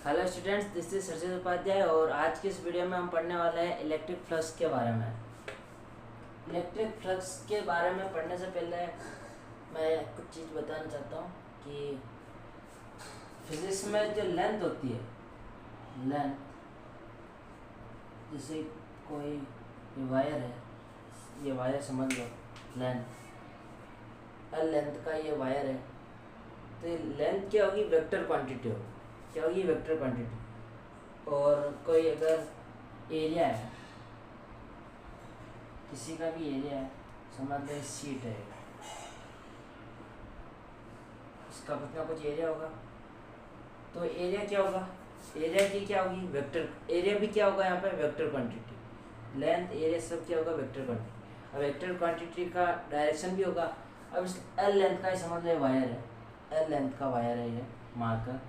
Hello students, this is Sarjit Upadhyay और आज की इस वीडियो में हम पढ़ने वाले हैं इलेक्ट्रिक फ्लक्स के बारे में। इलेक्ट्रिक फ्लक्स के बारे में पढ़ने से पहले मैं कुछ चीज़ बताना चाहता हूँ कि फिजिक्स में जो लेंथ होती है, लेंथ जैसे कोई ये वायर है, ये वायर समझ लो लेंथ, एल लेंथ का ये वायर है, तो ये लेंथ क्या होगी? वेक्टर क्वांटिटी होगी। क्या होगी? Vector quantity. और कोई अगर एरिया है, किसी का भी एरिया है, समझ लो सीट है, इसका कुछ ना कुछ एरिया होगा, तो एरिया क्या होगा? एरिया की क्या होगी? वेक्टर। एरिया भी क्या होगा यहाँ पे? Vector quantity. लेंथ, एरिया सब क्या होगा? Vector quantity. अब वेक्टर क्वांटिटी का डायरेक्शन भी होगा। अब इस एल लेंथ का ही समझ लो वायर है, एल लेंथ का वायर है ये मार्कर।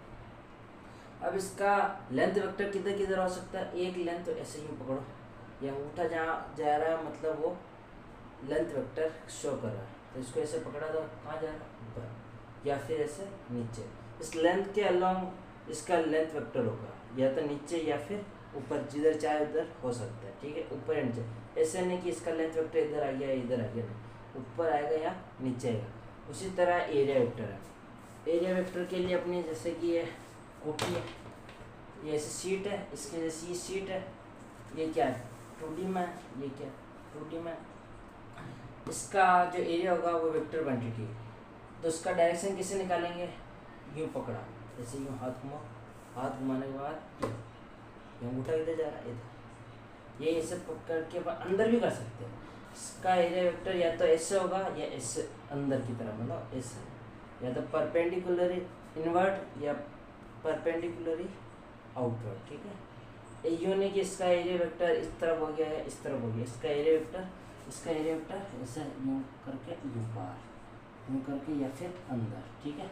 अब इसका लेंथ वेक्टर किधर किधर हो सकता है? एक लेंथ तो ऐसे यूँ पकड़ो, ये अंगूठा जहाँ जा रहा है मतलब वो लेंथ वेक्टर शो कर रहा है, तो इसको ऐसे पकड़ा तो कहाँ जा रहा है? ऊपर, या फिर ऐसे नीचे। इस लेंथ के अलॉन्ग इसका लेंथ वेक्टर होगा, या तो नीचे या फिर ऊपर, जिधर चाहे उधर हो सकता है। ठीक है, ऊपर या नीचे। ऐसे नहीं कि इसका लेंथ वेक्टर इधर आ गया इधर आ गया, नहीं, ऊपर आएगा या नीचे आएगा। उसी तरह एरिया वेक्टर है। एरिया वेक्टर के लिए अपनी जैसे कि ये कोठी है, ये ऐसे सीट है, इसके जैसे ये सीट है, ये क्या है? 2D में, ये क्या? 2D में। इसका जो एरिया होगा वो वेक्टर क्वांटिटी है, तो उसका डायरेक्शन किसे निकालेंगे? यूँ पकड़ा, जैसे यूँ हाथ घुमाओ, हाथ घुमाने के बाद ये अंगूठा इधर जा रहा है, इधर, ये ऐसे पकड़ के अंदर भी कर सकते हैं। इसका एरिया वेक्टर या तो ऐसे होगा या ऐसे अंदर की तरफ, मतलब ऐसे, या तो परपेंडिकुलरी इनवर्ट या परपेंडिकुलरी आउटवर्ड। ठीक है, यूँ नहीं कि इसका एरिया वेक्टर इस तरफ हो गया है इस तरफ हो गया, इसका एरिया वेक्टर ऐसे यूँ करके यूँ बाहर, यूँ करके या फिर अंदर। ठीक है,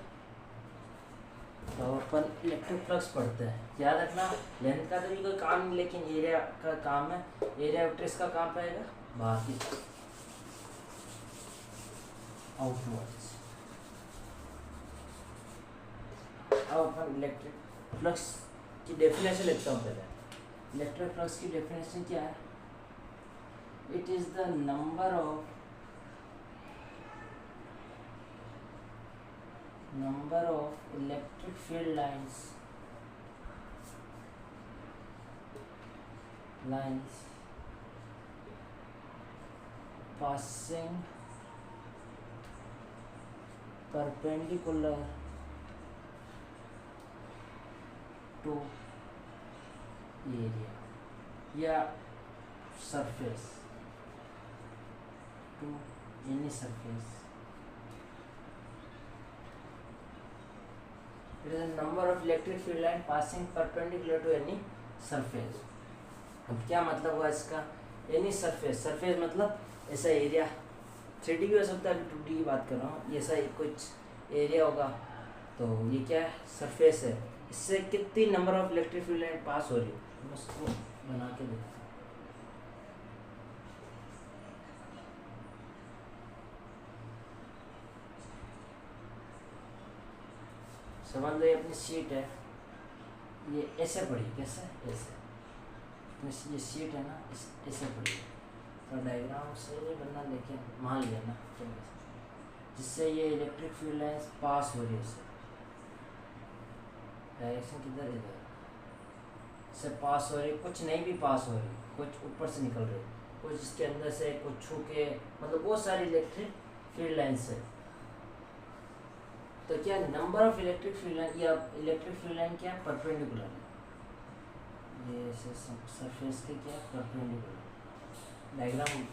तो अपन इलेक्ट्रिक फ्लक्स पढ़ते हैं। याद रखना, लेंथ का तो भी कोई काम नहीं, लेकिन एरिया का काम है। एरिया वेक्टर इसका काम पाएगा बाहर की, आउटवर्ड्स। अब अपन इलेक्ट्रिक फ्लक्स की डेफिनेशन लिखता हूँ पहले। इलेक्ट्रिक फ्लक्स की डेफिनेशन क्या है? It is the number of electric field lines passing perpendicular to area या surface to any surface. It is a number of electric field line passing perpendicular to any surface. अब क्या मतलब हुआ इसका? Any surface, surface मतलब ऐसा area, 3D भी हो सकता है, 2D की बात कर रहा हूँ। ये ऐसा कुछ एरिया होगा, तो ये क्या है? सरफेस है। इससे कितनी number of electric field line pass हो रही है, मैं उसको बना के देखता हूँ। समझ लो ये अपनी सीट है, ये ऐसे पड़ी, कैसे? ऐसे ये सीट है ना, ऐसे पड़ी है, तो डायग्राम से नहीं बनना, लेकिन मान लिया ना, जिससे ये इलेक्ट्रिक फील्ड लाइन्स पास हो रही है, इससे डायरेक्शन किधर? इधर से पास हो रही, कुछ नहीं भी पास हो रही, कुछ ऊपर से निकल रही, कुछ इसके अंदर से, कुछ छू के, मतलब बहुत सारी इलेक्ट्रिक फील्ड लाइन्स है। तो क्या number of electric field line, या इलेक्ट्रिक फील्ड लाइन क्या? परपेंडिकुलर है, ये सरफेस के क्या? परपेंडिकुलर। डायग्राम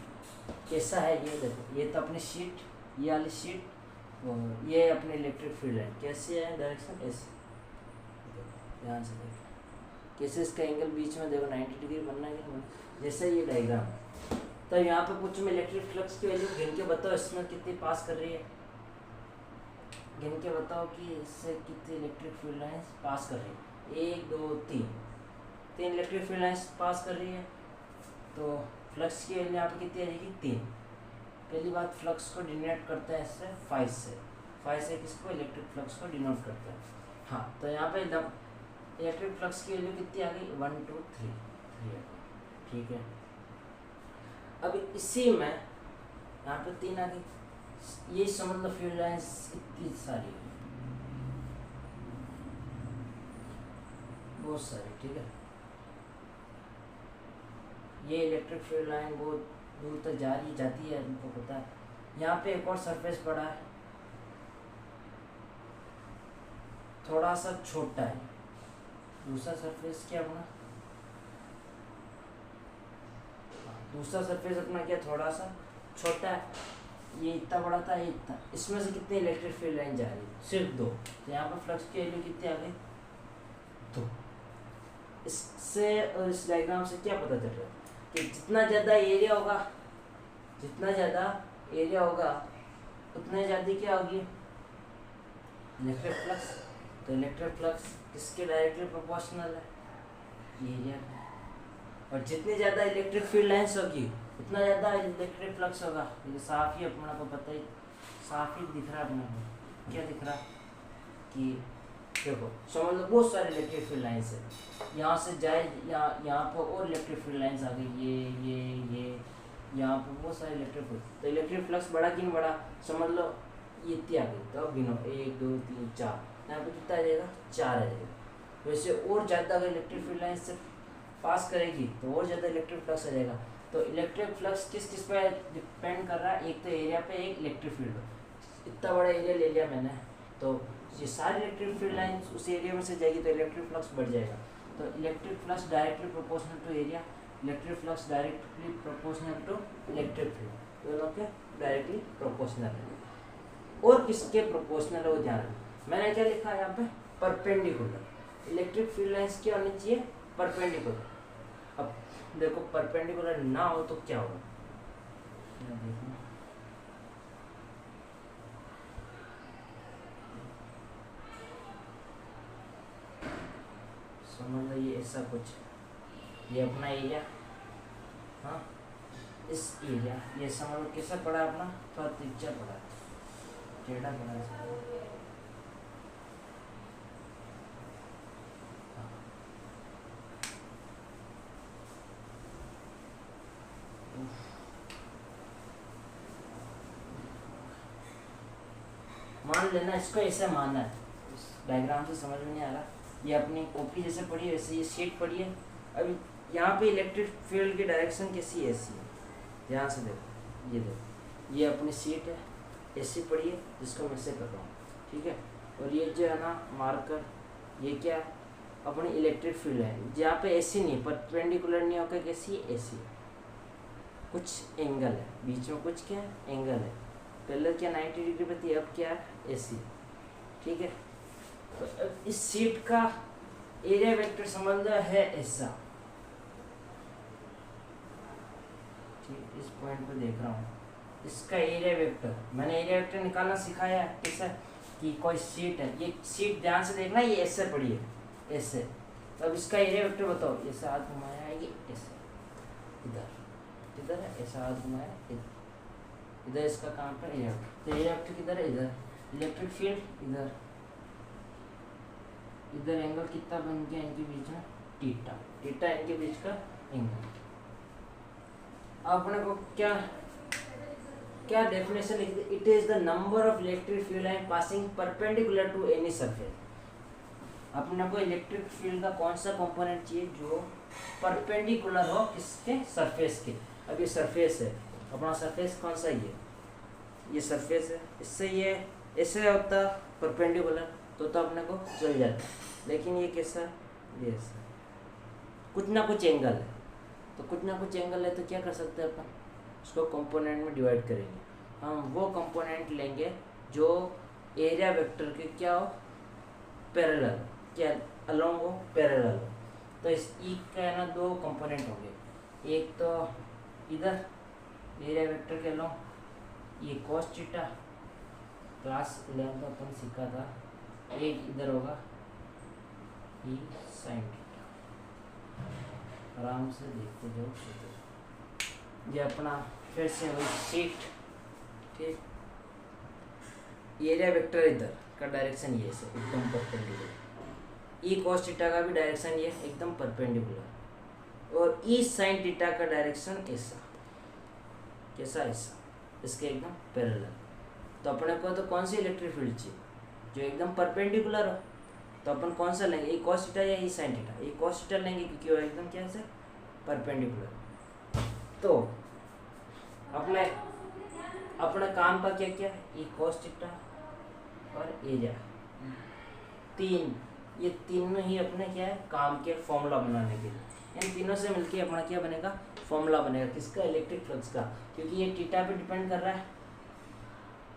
कैसा है ये देखो, ये तो अपनी शीट, ये वाली शीट, और ये अपनी इलेक्ट्रिक फील्ड लाइन कैसे है? डायरेक्शन ऐसे, देखो ध्यान से देखो कैसे इसका एंगल बीच में देखो 90 डिग्री बनना है, जैसे ये डायग्राम। तो यहाँ पे कुछ में इलेक्ट्रिक फ्लक्स की वैल्यू गिन के बताओ, इसमें कितनी पास कर रही है, गिन के बताओ कि इससे कितनी इलेक्ट्रिक फील्ड लाइन्स पास कर रही है। 1 2 3, 3 इलेक्ट्रिक फील्ड लाइन्स पास कर रही है, तो फ्लक्स की वैल्यू यहाँ पे कितनी आ जाएगी? 3। पहली बात, फ्लक्स को डिनोट करते हैं इससे 5 से, 5 से किसको? इलेक्ट्रिक फ्लक्स को डिनोट करते हैं। हाँ, तो यहाँ पे इलेक्ट्रिक फ्लक्स की वैल्यू कितनी आ गई 1 2 3 3 ठीक है। अब इसी में यहाँ पे 3 आ गई, ये समझ लो फील्ड लाइंस इतनी सारी बहुत सारी, ठीक है। ये इलेक्ट्रिक फील्ड लाइन बहुत दूर तक जा रही जाती है, हमको पता है। यहाँ पे एक और सरफेस पड़ा है, थोड़ा सा छोटा है। दूसरा सरफेस क्या अपना, दूसरा सरफेस अपना क्या थोड़ा सा छोटा है, ये इतना बड़ा था, ये इतना। इसमें से कितनी इलेक्ट्रिक फील्ड लाइन जा रही है, सिर्फ 2। तो यहाँ पर फ्लक्स की वैल्यू कितनी आ गई 2। इससे और इस डायग्राम से क्या पता चल रहा है कि जितना ज़्यादा एरिया होगा, जितना ज़्यादा एरिया होगा उतने ज़्यादा क्या होगी इलेक्ट्रिक फ्लक्स। तो इलेक्ट्रिक फ्लक्स किसके डायरेक्टली प्रोपोर्शनल है, एरिया। और जितनी ज़्यादा इलेक्ट्रिक फील्ड लाइंस होगी उतना ज़्यादा इलेक्ट्रिक फ्लक्स होगा। ये साफ ही अपना को पता ही, साफ ही दिख रहा है अपने को। क्या दिख रहा कि देखो समझ लो बहुत सारे इलेक्ट्रिक फील्ड लाइंस है, यहाँ से जाए यहाँ पर और इलेक्ट्रिक फील्ड लाइंस आ गई, ये यहाँ पर बहुत सारे इलेक्ट्रिक फील्ड। तो इलेक्ट्रिक फ्लक्स बड़ा कि नहीं बड़ा, समझ लो ये इतनी आ गई। तो अब गिनो 1 2 3 4, यहाँ पे कितना आ जाएगा 4 आ जाएगा। वैसे और ज़्यादा अगर इलेक्ट्रिक फील्ड लाइन से पास करेगी तो और ज़्यादा इलेक्ट्रिक फ्लक्स आ जाएगा। तो इलेक्ट्रिक फ्लक्स किस किस पे डिपेंड कर रहा है, एक तो एरिया पे, एक इलेक्ट्रिक फील्ड। इतना बड़ा एरिया ले लिया मैंने, तो ये सारी इलेक्ट्रिक फील्ड लाइन उस एरिया में से जाएगी तो इलेक्ट्रिक फ्लक्स बढ़ जाएगा। तो electric flux directly proportional to area, electric flux directly proportional to electric field, दोनों के डायरेक्टली प्रोपोर्शनल है। और किसके प्रोपोर्शनल है वो ध्यान रखना। मैंने क्या लिखा है यहाँ पे, परपेंडिकुलर। इलेक्ट्रिक फील्ड लाइंस क्या होनी चाहिए, परपेंडिकुलर। अब देखो परपेंडिकुलर ना हो तो क्या होगा, समझ लो ये ऐसा कुछ, ये अपना एरिया, हाँ इस एरिया, ये समझ लो कैसा पड़ा है अपना, थोड़ा तिरछा पड़ा है, टेढ़ा पड़ा है। मान लेना इसको ऐसे मानना है, इस डायग्राम से समझ में नहीं आ रहा। ये अपनी कॉपी जैसे पढ़ी है वैसे ये शीट पढ़ी है। अभी यहाँ पे इलेक्ट्रिक फील्ड की डायरेक्शन कैसी है, ऐसी है। ध्यान से देखो, ये देखो ये अपनी शीट है, ऐसी पढ़ी है जिसको मैं ऐसे कर रहा हूँ, ठीक है। और ये जो है ना मार्कर, ये क्या है अपनी इलेक्ट्रिक फील्ड है। जहाँ पे ऐसी नहीं, परपेंडिकुलर नहीं होकर कैसी है, ऐसी कुछ एंगल है बीच में, कुछ क्या है एंगल है। पहले क्या 90 डिग्री पे थी, अब क्या है ऐसी, ठीक है। तो अब इस शीट का एरिया वेक्टर समझ लो है ऐसा, ठीक। इस पॉइंट पे देख रहा हूँ, इसका एरिया वेक्टर मैंने एरिया वेक्टर निकालना सिखाया है कैसा, कि कोई शीट है, ये शीट ध्यान से देखना, ये ऐसे पड़ी है ऐसे। तो अब इसका एरिया वेक्टर बताओ, ऐसा हाथ घुमाया है, ये ऐसे इधर इधर है, ऐसा हाथ घुमाया इधर, इसका काम पर एरिया वेक्टर। तो एरिया वेक्टर किधर है, इधर। इलेक्ट्रिक फील्ड इधर, इधर एंगल कितना बन गया इनके बीच में, थीटा, थीटा इनके बीच का एंगल। अपने को क्या क्या डेफिनेशन लिखते, it is the number of electric field line passing perpendicular to any surface. अपने को इलेक्ट्रिक फील्ड का कौन सा कंपोनेंट चाहिए, जो परपेंडिकुलर हो किसके, सरफेस के। अब ये सरफेस है, अपना सरफेस कौन सा, ये सरफेस है, इससे ये ऐसे होता परपेंडिकुलर तो अपने को चल जाता, लेकिन ये कैसा, ये ऐसा कुछ ना कुछ एंगल है। तो कुछ ना कुछ एंगल है तो क्या कर सकते हैं अपन, उसको कंपोनेंट में डिवाइड करेंगे। हम वो कंपोनेंट लेंगे जो एरिया वेक्टर के क्या हो, पैरेलल, क्या अलोंग हो, पैरेलल हो। तो इस ई का है ना 2 कंपोनेंट होंगे, एक तो इधर एरिया वेक्टर के अलोंग ये cos थीटा, क्लास 11 में अपन सीखा था, एक इधर होगा ये sin थीटा। आराम से देखते जाओ, ये अपना फिर से वही शीट, ठीक। एरिया वेक्टर इधर का डायरेक्शन ये से एकदम परपेंडिकुलर, ई कॉस थीटा का भी डायरेक्शन ये एकदम परपेंडिकुलर, और ई साइन थीटा का डायरेक्शन ऐसा, कैसा ऐसा, इसके एकदम पैरेलल। तो अपने को तो कौन सी इलेक्ट्रिक फील्ड चाहिए जो एकदम परपेंडिकुलर हो, तो अपन कौन सा लेंगे, ई कॉस थीटा या E sine theta? E cos theta लेंगे क्योंकि वो एकदम क्या है परपेंडिकुलर। तो अपने अपने काम का क्या क्या है, ई कॉस थीटा और एरिया, ये तीनों ही अपने क्या है काम के फॉर्मूला बनाने के लिए। इन तीनों से मिलके अपना क्या बनेगा, फॉर्मूला बनेगा किसका, इलेक्ट्रिक फ्लक्स का। क्योंकि ये थीटा पे डिपेंड कर रहा है,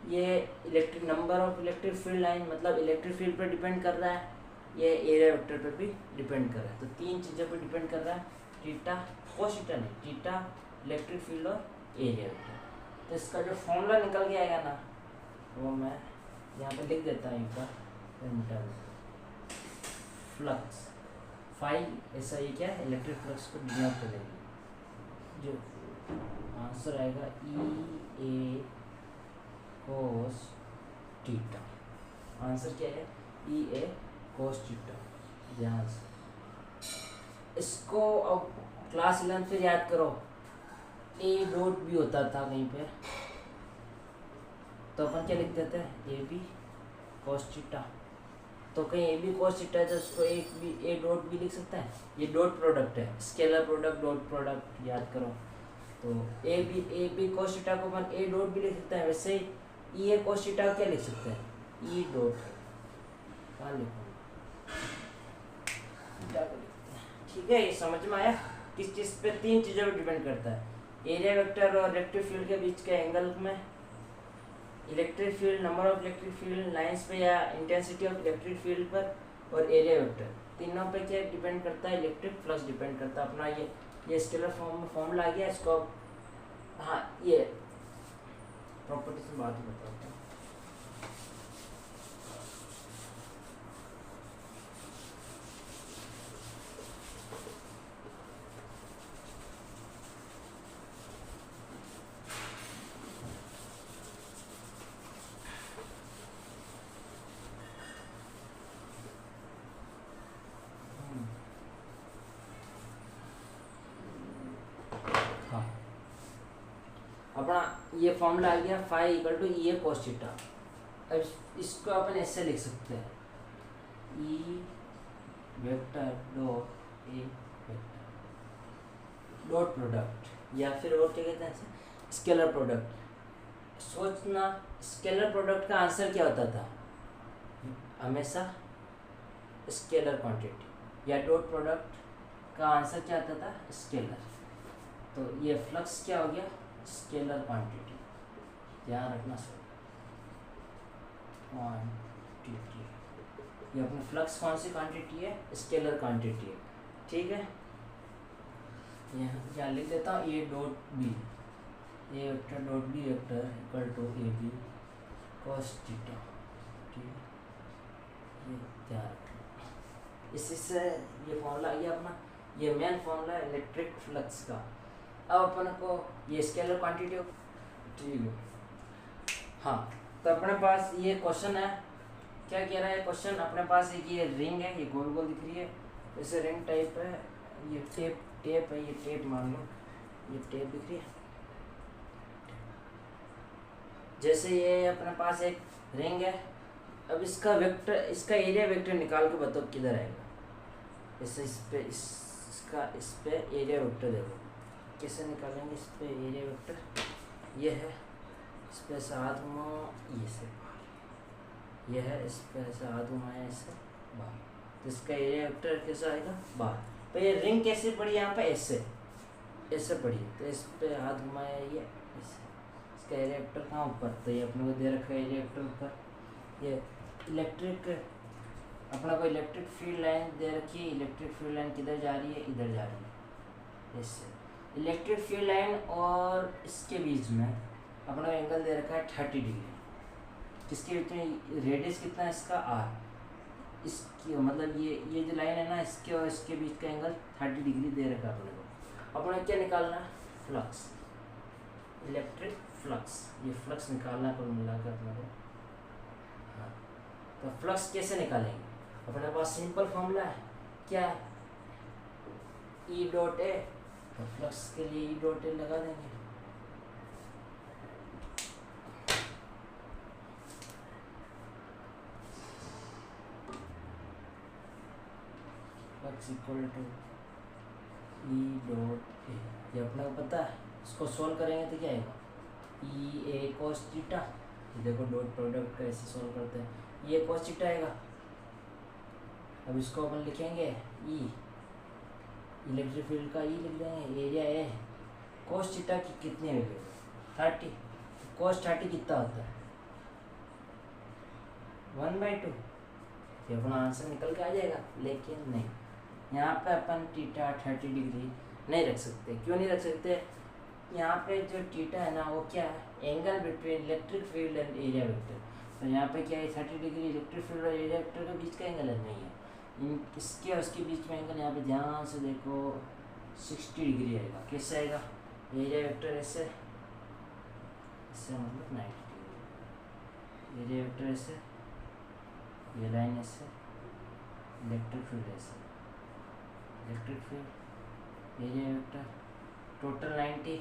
ये electric number of electric field line मतलब इलेक्ट्रिक फील्ड पर डिपेंड कर रहा है, ये एरिया वेक्टर पर भी डिपेंड कर रहा है। तो तीन चीज़ों पर डिपेंड कर रहा है, थीटा कॉस थीटा नहीं, थीटा, इलेक्ट्रिक फील्ड और एरिया वेक्टर। तो इसका जो फॉर्मूला निकल के आएगा ना, वो मैं यहाँ पे लिख देता हूँ एक बार। फ्लक्स फाई ऐसा ये क्या है, इलेक्ट्रिक फ्लक्स को डिनोट करेगी। जो आंसर आएगा ई ए कोस थीटा, आंसर क्या है ई ए कोस थीटा। ध्यान से इसको अब क्लास 11 फिर याद करो, ए डॉट भी होता था कहीं पे, तो अपन क्या लिख देते हैं, ए बी कोस थीटा। तो कहीं ए बी कोस थीटा है तो उसको एक भी ए डॉट भी लिख सकते हैं, ये डॉट प्रोडक्ट है, स्केलर प्रोडक्ट डॉट प्रोडक्ट याद करो। तो ए बी कोस थीटा को अपन ए डॉट भी लिख सकते हैं, वैसे ही ई ए कोस थीटा क्या लिख सकते हैं, ई डॉट कहाँ लिखो, ठीक है। ये समझ में आया, किस चीज़ पे, तीन चीज़ों पे डिपेंड करता है, एरिया वेक्टर और इलेक्ट्रिक फील्ड के बीच के एंगल में, electric field, number of electric field lines पे या इंटेंसिटी ऑफ इलेक्ट्रिक फील्ड पर, और एरिया वेक्टर, तीनों पे क्या डिपेंड करता है, इलेक्ट्रिक फ्लक्स डिपेंड करता है। अपना ये स्केलर फॉर्म में फॉर्मूला आ गया, इसको हाँ ये प्रॉपर्टी से बात बताता हूँ। अपना ये फॉर्मूला आ गया phi equal to E A cos theta. अब इसको अपन ऐसे लिख सकते हैं, E vector dot A vector dot product, या फिर और क्या कहते हैं, स्केलर प्रोडक्ट। सोचना स्केलर प्रोडक्ट का आंसर क्या होता था, हमेशा स्केलर क्वांटिटी, या डॉट प्रोडक्ट का आंसर क्या आता था, स्केलर। तो ये फ्लक्स क्या हो गया, स्केलर क्वांटिटी, ध्यान रखना सर, क्वांटिटी, ये अपनी फ्लक्स कौन सी क्वांटिटी है, स्केलर क्वांटिटी है, ठीक है। यहाँ लिख देता हूँ A dot B, A vector dot B vector equal to A B cos theta, ठीक है, ये ध्यान रखना। इसी से ये फॉर्मूला आ गया अपना, ये मेन फॉर्मूला है इलेक्ट्रिक फ्लक्स का। अब अपन को ये स्केलर क्वांटिटी, ठीक है। हाँ, तो अपने पास ये क्वेश्चन है, क्या कह रहा है क्वेश्चन, अपने पास एक ये रिंग है, ये गोल गोल दिख रही है, जैसे रिंग टाइप है, ये टेप है, ये टेप मान लो, ये टेप दिख रही है, जैसे ये अपने पास एक रिंग है। अब इसका वेक्टर, इसका एरिया वेक्टर निकाल के बताओ किधर आएगा, जैसे इस पे एरिया वेक्टर देखो कैसे निकालेंगे, इस पे एरिया वेक्टर ये है, इस पे से हाथ घुमाओ, ये से बाहर, ये है, इस पे से हाथ घुमाया, इससे बाहर, तो इसका एरिया वेक्टर कैसा आएगा, बाहर। तो ये रिंग कैसे पड़ी यहाँ पे, ऐसे पड़ी, तो इस पे हाथ घुमाया, ये ऐसे, इसका एरिया वेक्टर कहाँ ऊपर, तो ये अपने को दे रखा है एरिया वेक्टर ऊपर। ये इलेक्ट्रिक, अपना को इलेक्ट्रिक फील्ड लाइन दे रखी है, इलेक्ट्रिक फील्ड लाइन किधर जा रही है, इधर जा रही है, इससे इलेक्ट्रिक फील्ड लाइन और इसके बीच में अपना एंगल दे रखा है 30 डिग्री, किसके बीच में, रेडियस कितना है इसका आर, इसकी मतलब ये जो लाइन है ना, इसके और इसके बीच का एंगल 30 डिग्री दे रखा है अपने को। अपने क्या निकालना है, फ्लक्स, इलेक्ट्रिक फ्लक्स, ये फ्लक्स निकालना कुल मिलाकर अपने को। हाँ, तो फ्लक्स कैसे निकालेंगे, अपने पास सिंपल फॉर्मूला है, क्या है, ई डॉट ए, तो फ्लक्स के लिए ई डॉट ए लगा देंगे। Flux equal to E dot A, ये अपने को पता है। इसको सॉल्व करेंगे तो क्या आएगा, ई ए कॉस थीटा, देखो डॉट प्रोडक्ट कैसे सॉल्व करते हैं, ये कॉस थीटा आएगा। अब इसको अपन लिखेंगे ई, इलेक्ट्रिक फील्ड का ई लिख देंगे, एरिया ए, कॉस थीटा की कितनी वैल्यू 30, कॉस 30 कितना होता है 1/2, ये अपना आंसर निकल के आ जाएगा। लेकिन नहीं, यहाँ पे अपन थीटा 30 डिग्री नहीं रख सकते। क्यों नहीं रख सकते, यहाँ पे जो थीटा है ना वो क्या है, angle between electric field and area vector. तो यहाँ पे क्या है 30 डिग्री इलेक्ट्रिक फील्ड और एरिया वेक्टर के बीच का एंगल है, नहीं है। इसके और उसके बीच में एंगल यहाँ पे ध्यान से देखो 60 डिग्री आएगा। कैसे आएगा, एरिया वेक्टर ऐसे, इससे मतलब 90 डिग्री, एरिया वेक्टर ऐसे, ये लाइन ऐसे, इलेक्ट्रिक फील्ड ऐसे, electric field area vector total 90,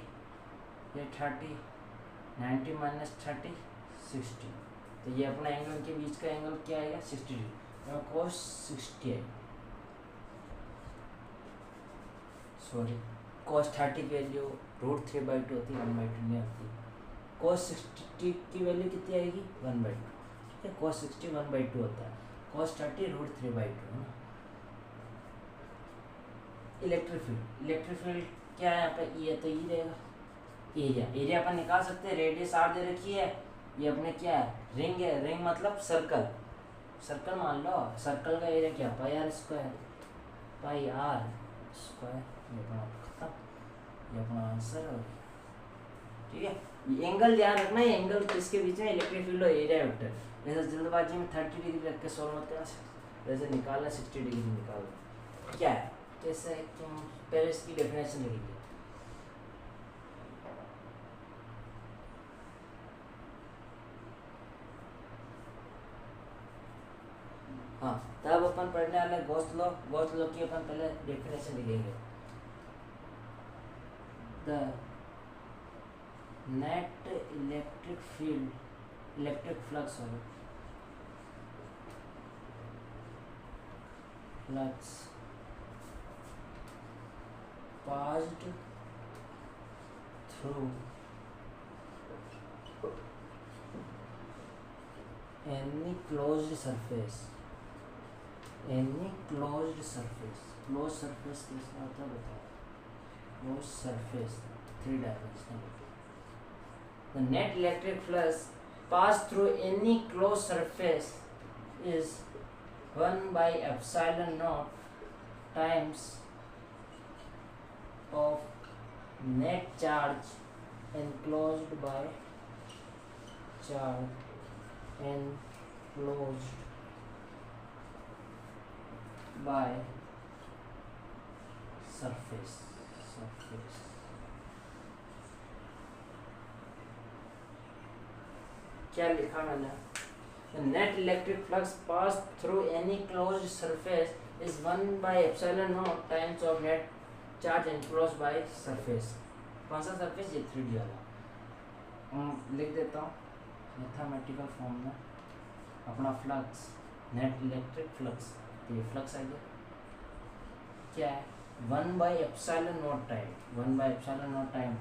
ये 30, 90 माइनस 30 60, तो ये अपना एंगल के बीच का एंगल क्या आएगा 60 डिग्री, cos 60 है, सॉरी cos 30 की वैल्यू √3/2 होती है, 1/2 नहीं होती। cos 60 की वैल्यू कितनी आएगी 1/2, ठीक है। cos 60 1/2 होता है, cos 30 √3/2 है ना। इलेक्ट्रिक फील्ड क्या है यहाँ पे, ई है तो ई रहेगा। एरिया अपन निकाल सकते हैं, रेडियस आर दे रखी है, ये अपने क्या है रिंग है, रिंग मतलब सर्कल मान लो, सर्कल का एरिया क्या पाई आर स्क्वायर, ये अपना खत्म, ये अपना आंसर हो गया, ठीक है। एंगल ध्यान रखना है, एंगल किसके बीच में, इलेक्ट्रिक फील्ड और एरिया वेक्टर। जैसे जल्दबाजी में 30 डिग्री रख के सॉल्व मत करना, जैसे निकालना 60 डिग्री निकालना, क्या है कैसे, तुम पहले इसकी डेफिनेशन लिखिए। हाँ, तब अपन पढ़ने वाले गॉस लॉ की अपन पहले डेफिनेशन लिखेंगे। The net electric flux passed through any closed surface closed surface कैसा होता है बताओ, closed surface 3 dimensional, the net electric flux passed through any closed surface is 1/epsilon0 times of net charge enclosed by surface। क्या लिखा मैंने, the net electric flux passed through any closed surface is 1/epsilon0 times of net charge enclosed by surface। कौन सा surface, ये 3D वाला। लिख देता हूँ मैथमेटिकल फॉर्म में, अपना फ्लक्स नेट इलेक्ट्रिक फ्लक्स, तो ये फ्लक्स आ गया, क्या है 1/epsilon0 टाइम,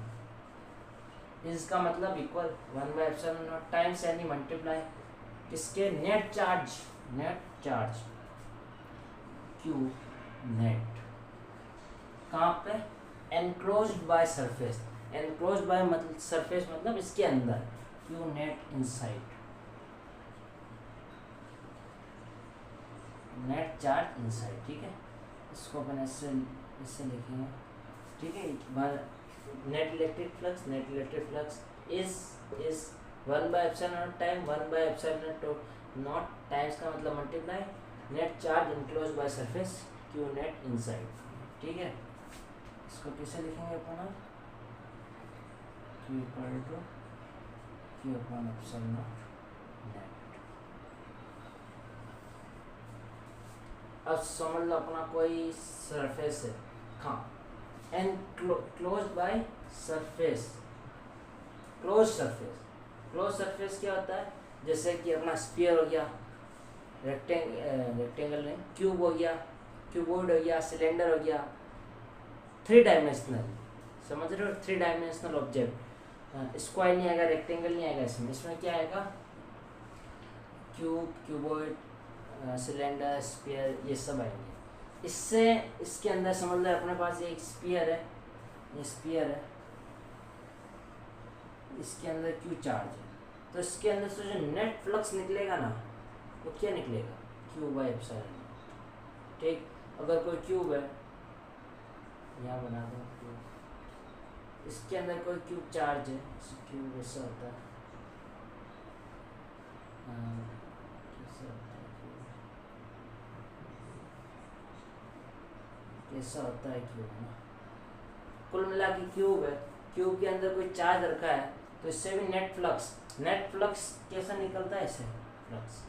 इसका मतलब इक्वल 1/epsilon0 टाइम्स यानी मल्टीप्लाई किसके, नेट चार्ज क्यू नेट, कहाँ पे, enclosed by surface, enclosed by मतलब सरफेस मतलब इसके अंदर, Q net inside, net charge inside, ठीक है। इसको अपन इससे लिखेंगे, ठीक है। एक बार net electric flux is 1/epsilon0 time 1/epsilon0 times का मतलब multiply net charge enclosed by surface Q net inside, ठीक है। इसको कैसे लिखेंगे अपन, Q equal to Q upon epsilon net, अब समझ लो अपना कोई सरफेस है, हाँ, and close by surface, close surface. Close surface क्या होता है, जैसे कि अपना स्फीयर हो गया, रेक्टेंगल नहीं, क्यूब हो गया, क्यूबॉइड हो गया, सिलेंडर हो गया, 3 डायमेंशनल, समझ रहे हो, 3 डायमेंशनल ऑब्जेक्ट। स्क्वायर नहीं आएगा, रेक्टेंगल नहीं आएगा, इसमें क्या आएगा, क्यूब, क्यूबॉइड, सिलेंडर, स्फीयर, ये सब आएंगे। इससे इसके अंदर समझ लो अपने पास एक स्फीयर है, ये स्फीयर है, इसके अंदर क्यू चार्ज है, तो इसके अंदर से जो नेट फ्लक्स निकलेगा ना, वो क्या निकलेगा, क्यू बाई एप्सिलॉन। ठीक, अगर कोई क्यूब है, यहाँ बना दो क्यूब, इसके अंदर कोई क्यूब चार्ज है, क्यूब ऐसा होता है, कैसा होता है क्यूब ना, कुल मिला के क्यूब है, क्यूब के अंदर कोई चार्ज रखा है, तो इससे भी नेट फ्लक्स कैसा निकलता है, इससे फ्लक्स,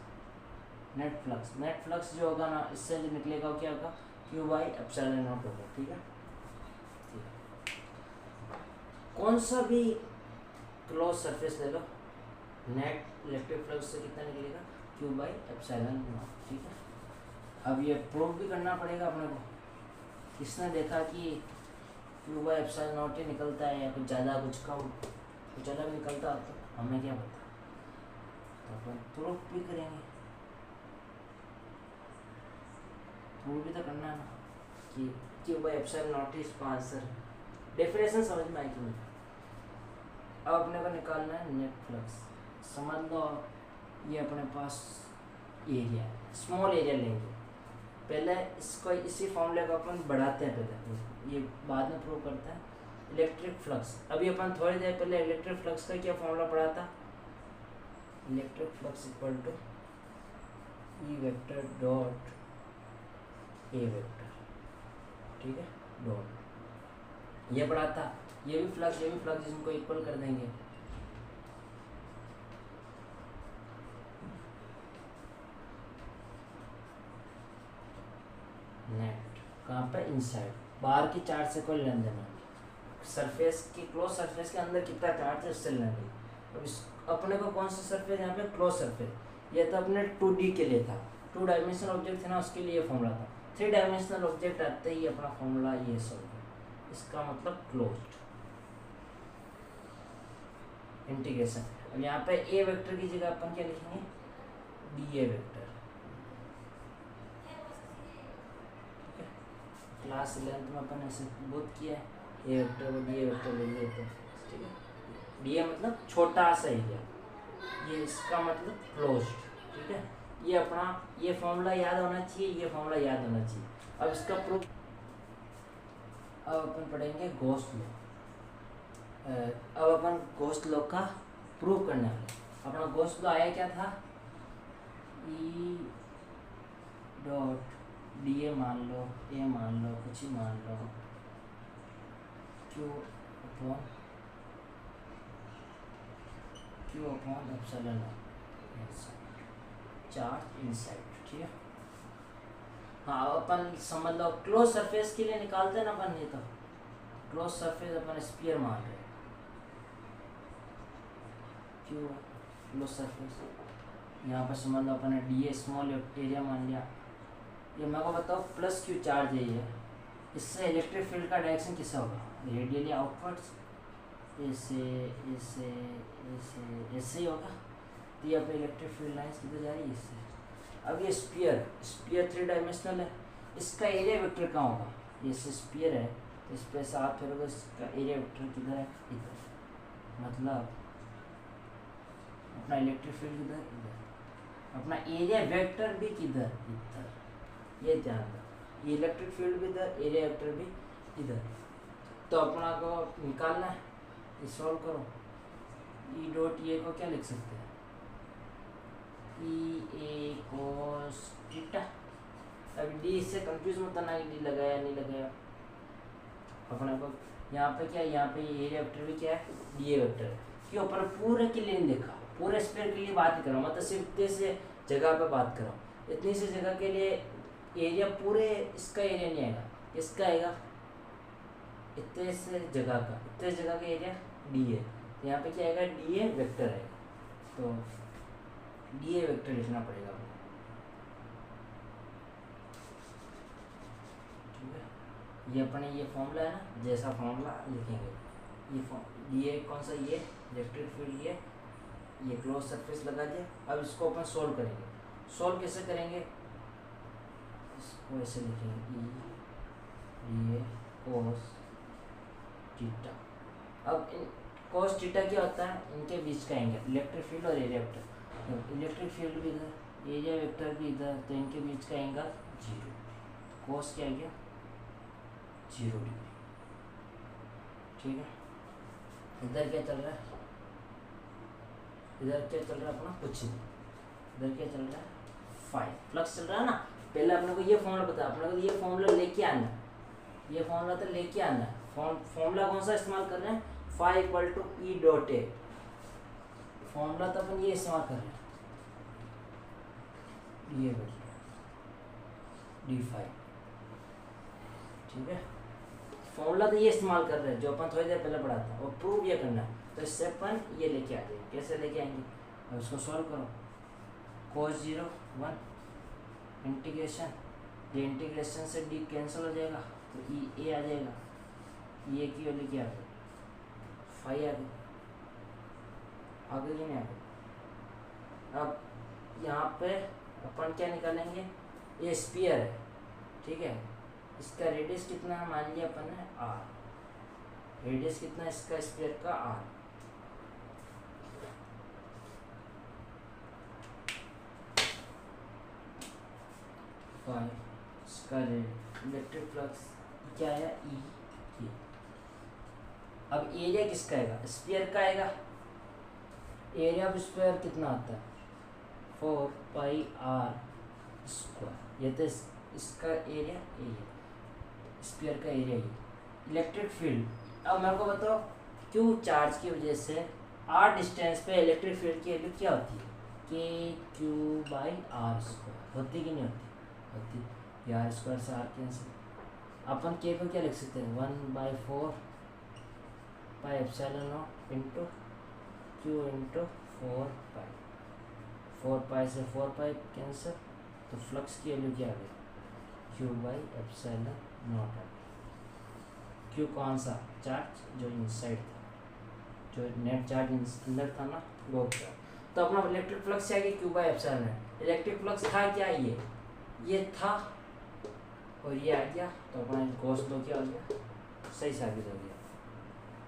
नेट फ्लक्स जो होगा ना, इससे जो निकलेगा वो क्या होगा, क्यू बाई एप्सिलॉन नॉट होगा। ठीक है, कौन सा भी क्लोज सरफेस ले लो, नेट इलेक्ट्रिक फ्लक्स से कितना निकलेगा, क्यू बाई एप्सिलॉन नॉट। ठीक है, अब ये प्रूव भी करना पड़ेगा अपने को, किसने देखा कि क्यू बाई एप्सिलॉन नॉट ही निकलता है, या कुछ ज़्यादा कुछ कम कुछ अलग निकलता, तो हमें क्या पता, तो अपन प्रूफ भी करेंगे, प्रूफ भी तो करना है ना कि Q by epsilon not is answer. Definition समझ में आई कि नहीं। अब अपने को निकालना है नेट फ्लक्स। समझ लो ये अपने पास एरिया है, स्मॉल एरिया लेंगे, पहले इसको इसी फॉर्मूले को अपन बढ़ाते हैं, पहले ये बाद में प्रूव करते हैं। इलेक्ट्रिक फ्लक्स, अभी अपन थोड़ी देर पहले इलेक्ट्रिक फ्लक्स का क्या फॉर्मूला पढ़ा था, electric flux equal to E vector dot A vector. ठीक है, डॉट, ये पढ़ा था, ये भी फ्लक्स इनको इक्वल कर देंगे। नेट कहाँ पे, इनसाइड, बाहर की चार्ज से कोई लेन देना, सरफेस की, क्लोज सरफेस के अंदर कितना चार्ज है उससे लेना। अब इस अपने को कौन सा सरफेस, यहाँ पे क्लोज सरफेस, ये तो अपने 2D के लिए था, 2 डायमेंशनल ऑब्जेक्ट थे ना, उसके लिए फॉर्मूला था। 3 डायमेंशनल ऑब्जेक्ट आते ही अपना फॉर्मूला ये सब, इसका मतलब क्लोज्ड इंटीग्रेशन। अब यहाँ पे ए वेक्टर की जगह अपन क्या लिखेंगे, D A vector. Class 11th में अपन ऐसे बहुत किया है, ए वेक्टर को डी ए वेक्टर ले लेते हैं। ठीक है, डी ए मतलब छोटा सा एरिया, ये इसका मतलब क्लोज्ड। ठीक है, ये अपना ये फॉर्मूला याद होना चाहिए, ये फॉर्मूला याद होना चाहिए। अब इसका प्रूफ, अब अपन पढ़ेंगे गॉस लॉ। अब अपन गॉस लॉ का प्रूव करने वाले। अपना गॉस लॉ आया क्या था, ई डॉट डी ए मान लो, ए मान लो, कुछ ही मान लो, Q upon epsilon charge inside. ठीक है, हाँ, अपन समझ लो क्लोज सरफेस के लिए निकालते हैं ना अपन, ये तो क्लोज सरफेस अपन स्फीयर मान रहे, क्यों क्लोज सरफेस, यहाँ पर समझ लो अपन ने डी ए स्मॉल एरिया मान लिया। ये मेरे को बताओ प्लस क्यू चार्ज है ये, इससे इलेक्ट्रिक फील्ड का डायरेक्शन कैसा होगा, रेडियली आउटवर्ड्स, ऐसे ऐसे ऐसे ऐसे ही होगा। तो ये अपनी इलेक्ट्रिक फील्ड लाइंस किधर जा रही है, इससे। अब ये स्फीयर 3 डायमेंशनल है, इसका एरिया वेक्टर कहाँ होगा, ये स्फीयर है, तो इस पर 7 फेरोगे, इसका एरिया वेक्टर किधर है, इधर, मतलब अपना इलेक्ट्रिक फील्ड किधर, इधर, अपना एरिया वेक्टर भी किधर, इधर। ये ध्यान दो, ये इलेक्ट्रिक फील्ड भी इधर, एरिया वेक्टर भी इधर। तो अपना को निकालना है, सॉल्व करो। ई डॉट ए को क्या लिख सकते हैं, ई ए कोस थीटा। अब डी से कंफ्यूज मत करना कि डी लगाया नहीं लगाया, अपने को यहाँ पे क्या, यहाँ पे एरिया वेक्टर भी क्या है, डी ए वेक्टर है। क्यों, पर पूरे के लिए नहीं देखा, पूरे स्पेयर के लिए बात नहीं कर रहा हूँ, मतलब सिर्फ इतने से जगह पे बात कर रहा हूँ। इतनी सी जगह के लिए एरिया पूरे इसका एरिया नहीं आएगा, इसका आएगा इतने से जगह का, इतने जगह का एरिया डी है, तो यहाँ पे क्या आएगा, डी ए वेक्टर आएगा, तो डी ए वेक्टर लिखना पड़ेगा आपको। ठीक है, ये अपने ये फॉर्मूला है ना, जैसा फॉर्मूला लिखेंगे, ये डी ए कौन सा, ये इलेक्ट्रिक फील्ड, ये क्लोज सरफेस लगा दिया। अब इसको अपन सोल्व करेंगे, सोल्व कैसे करेंगे, इसको ऐसे लिखेंगे, E D A cos theta. अब इन कोस थीटा क्या होता है, इनके बीच का एंगल, इलेक्ट्रिक फील्ड और एरिया वेक्टर, इलेक्ट्रिक फील्ड भी इधर, एरिया वेक्टर भी इधर, तो इनके बीच का एंगल 0, कोस क्या आ गया 0 डिग्री। ठीक है, इधर क्या चल रहा है, इधर क्या चल रहा है अपना कुछ नहीं, इधर क्या चल रहा है फाई फ्लक्स चल रहा है ना। पहले अपने को ये फॉर्मूला पता, अपने को ये फॉर्मूला लेके आना, ये फॉर्मूला तो लेके आना है। फॉर्मूला कौन सा इस्तेमाल कर रहे हैं, phi equal to E dot A, formula तो अपन ये इस्तेमाल कर रहे हैं, ये डी फाई। ठीक है, फॉर्मूला तो ये इस्तेमाल कर रहे हैं जो अपन थोड़ी देर पहले पढ़ा था, और प्रूव ये करना है, तो इससे अपन ये लेके आ जाएंगे। कैसे लेके आएंगे, अब इसको सॉल्व करो, cos 0 1 इंटीग्रेशन, ये इंटीग्रेशन से डी कैंसिल हो जाएगा, तो ई ए आ जाएगा, ये की वैल्यू क्या आ गई फाई आ गई, आगे कि नहीं आ गई। अब यहाँ पे अपन क्या निकालेंगे, ये स्फीयर है, ठीक है, इसका रेडियस कितना है, मान लिया अपन ने आर, रेडियस कितना है इसका स्फीयर का आर, इसका इलेक्ट्रिक फ्लक्स क्या है ई। अब एरिया किसका आएगा, स्फीयर का आएगा, एरिया ऑफ स्क्वायर कितना आता है 4 पाई आर स्क्वायर, ये तो इसका एरिया ये है, स्फीयर का एरिया ये। इलेक्ट्रिक फील्ड, अब मेरे को बताओ क्यू चार्ज की वजह से आर डिस्टेंस पे इलेक्ट्रिक फील्ड की वैल्यू क्या होती है, के क्यू बाई आर स्क्वायर, होती कि नहीं होती, होती। आर स्क्वायर से आर कैंसिल, अपन के को क्या लिख सकते हैं 1/4 pi epsilon not into Q into 4 पाई, 4 पाई से 4 पाई कैंसिल, तो फ्लक्स की वैल्यू क्या आ गई Q by epsilon not. Q कौन सा चार्ज जो इनसाइड था, जो नेट चार्ज अंदर था ना वो चार्ज, तो अपना इलेक्ट्रिक फ्लक्स क्या क्यू बाई एप्सिलॉन है। इलेक्ट्रिक फ्लक्स था क्या, ये था और ये आ गया, तो अपना कोस दो क्या हो गया, सही साबित हो गया।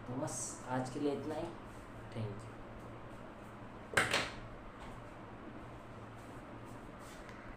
तो बस आज के लिए इतना ही, थैंक यू।